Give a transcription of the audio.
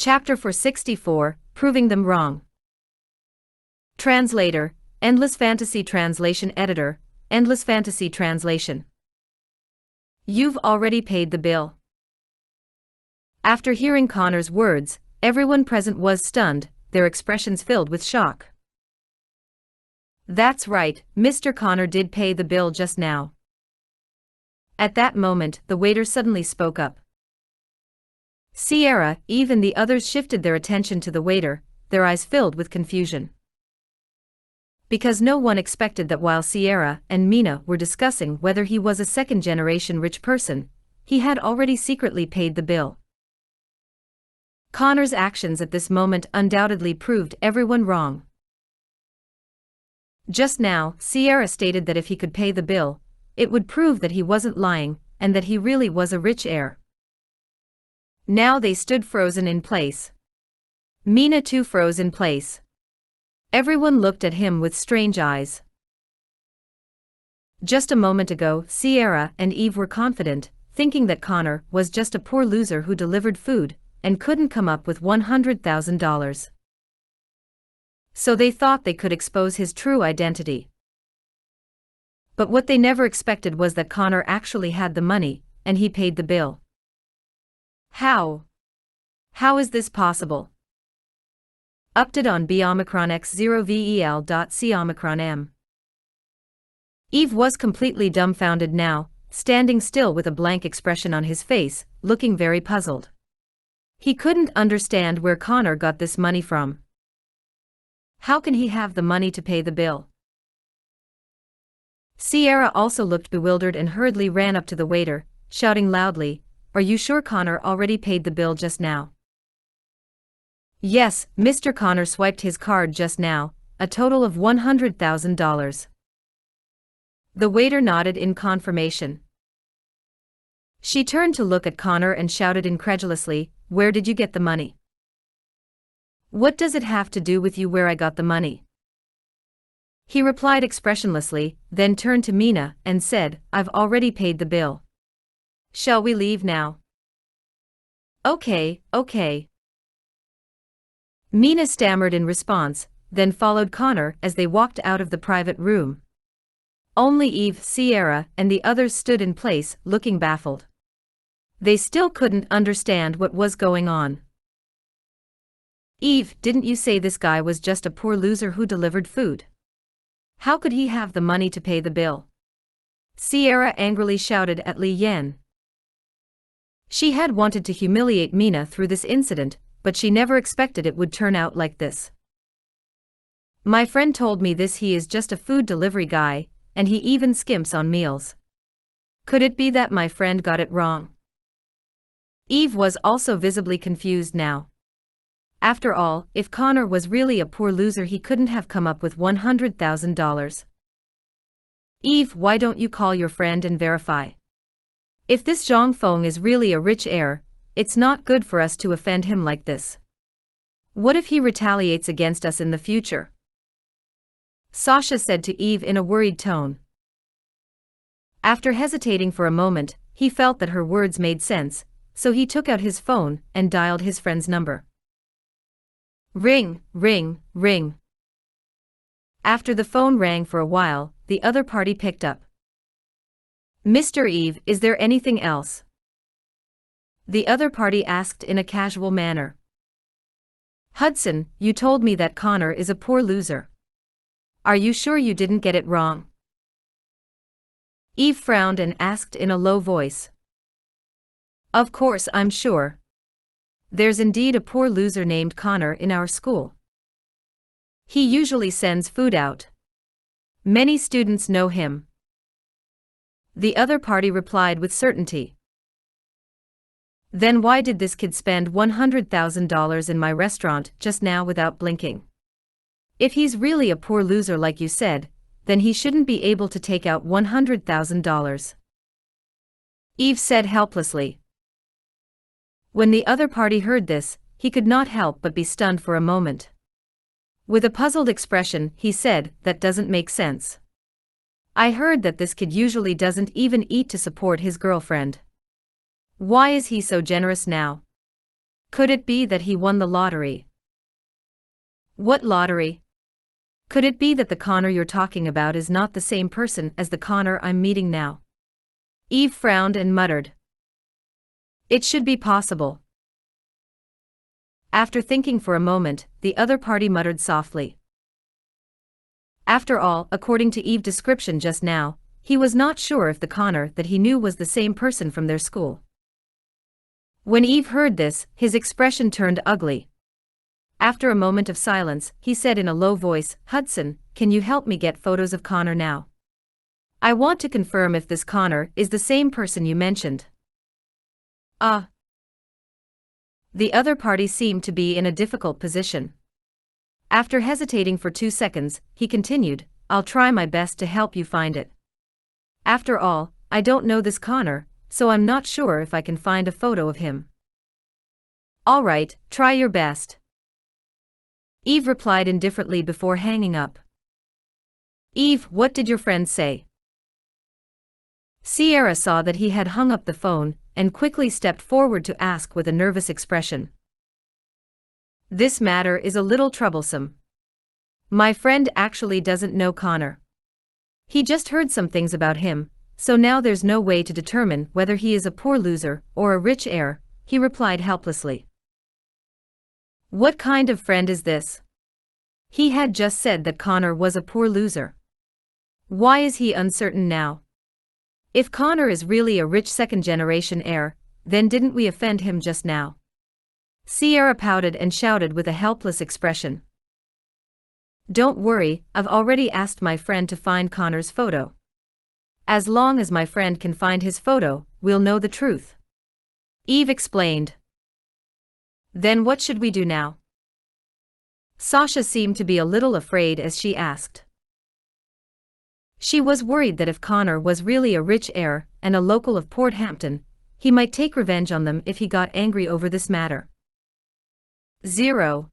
Chapter 464, Proving Them Wrong. Translator, Endless Fantasy Translation Editor, Endless Fantasy Translation. You've already paid the bill. After hearing Connor's words, everyone present was stunned, their expressions filled with shock. That's right, Mr. Connor did pay the bill just now. At that moment, the waiter suddenly spoke up. Sierra, Eve and the others shifted their attention to the waiter, their eyes filled with confusion. Because no one expected that while Sierra and Mina were discussing whether he was a second-generation rich person, he had already secretly paid the bill. Connor's actions at this moment undoubtedly proved everyone wrong. Just now, Sierra stated that if he could pay the bill, it would prove that he wasn't lying, and that he really was a rich heir. Now they stood frozen in place. Mina too froze in place. Everyone looked at him with strange eyes. Just a moment ago, Sierra and Eve were confident, thinking that Connor was just a poor loser who delivered food and couldn't come up with $100,000. So they thought they could expose his true identity. But what they never expected was that Connor actually had the money, and he paid the bill. How? How is this possible? Update on B Omicron X0VEL.C Omicron M. Eve was completely dumbfounded now, standing still with a blank expression on his face, looking very puzzled. He couldn't understand where Connor got this money from. How can he have the money to pay the bill? Sierra also looked bewildered and hurriedly ran up to the waiter, shouting loudly, "Are you sure Connor already paid the bill just now?" Yes, Mr. Connor swiped his card just now, a total of $100,000. The waiter nodded in confirmation. She turned to look at Connor and shouted incredulously, "Where did you get the money? What does it have to do with you where I got the money?" He replied expressionlessly, then turned to Mina and said, "I've already paid the bill. Shall we leave now?" Okay. Mina stammered in response, then followed Connor as they walked out of the private room. Only Eve, Sierra, and the others stood in place, looking baffled. They still couldn't understand what was going on. "Eve, didn't you say this guy was just a poor loser who delivered food? How could he have the money to pay the bill?" Sierra angrily shouted at Li Yan. She had wanted to humiliate Mina through this incident, but she never expected it would turn out like this. "My friend told me this. He is just a food delivery guy, and he even skimps on meals. Could it be that my friend got it wrong?" Eve was also visibly confused now. After all, if Connor was really a poor loser, he couldn't have come up with $100,000. "Eve, why don't you call your friend and verify? If this Zhang Feng is really a rich heir, it's not good for us to offend him like this. What if he retaliates against us in the future?" Sasha said to Eve in a worried tone. After hesitating for a moment, he felt that her words made sense, so he took out his phone and dialed his friend's number. Ring, ring, ring. After the phone rang for a while, the other party picked up. "Mr. Eve, is there anything else?" The other party asked in a casual manner. "Hudson, you told me that Connor is a poor loser. Are you sure you didn't get it wrong?" Eve frowned and asked in a low voice. "Of course I'm sure. There's indeed a poor loser named Connor in our school. He usually sends food out. Many students know him." The other party replied with certainty. "Then why did this kid spend $100,000 in my restaurant just now without blinking? If he's really a poor loser like you said, then he shouldn't be able to take out $100,000. Eve said helplessly. When the other party heard this, he could not help but be stunned for a moment. With a puzzled expression, he said, "That doesn't make sense. I heard that this kid usually doesn't even eat to support his girlfriend. Why is he so generous now?" Could it be that he won the lottery? What lottery? Could it be that the Connor you're talking about is not the same person as the Connor I'm meeting now? Eve frowned and muttered. It should be possible. After thinking for a moment, the other party muttered softly. After all, according to Eve's description just now, he was not sure if the Connor that he knew was the same person from their school. When Eve heard this, his expression turned ugly. After a moment of silence, he said in a low voice, "Hudson, can you help me get photos of Connor now? I want to confirm if this Connor is the same person you mentioned." The other party seemed to be in a difficult position. After hesitating for 2 seconds, he continued, "I'll try my best to help you find it. After all, I don't know this Connor, so I'm not sure if I can find a photo of him." "All right, try your best," Eve replied indifferently before hanging up. "Eve, what did your friend say?" Sierra saw that he had hung up the phone and quickly stepped forward to ask with a nervous expression. "This matter is a little troublesome. My friend actually doesn't know Connor. He just heard some things about him, so now there's no way to determine whether he is a poor loser or a rich heir," he replied helplessly. What kind of friend is this? He had just said that Connor was a poor loser. Why is he uncertain now? If Connor is really a rich second-generation heir, then didn't we offend him just now? Sierra pouted and shouted with a helpless expression. "Don't worry, I've already asked my friend to find Connor's photo. As long as my friend can find his photo, we'll know the truth," Eve explained. "Then what should we do now?" Sasha seemed to be a little afraid as she asked. She was worried that if Connor was really a rich heir and a local of Port Hampton, he might take revenge on them if he got angry over this matter. 0.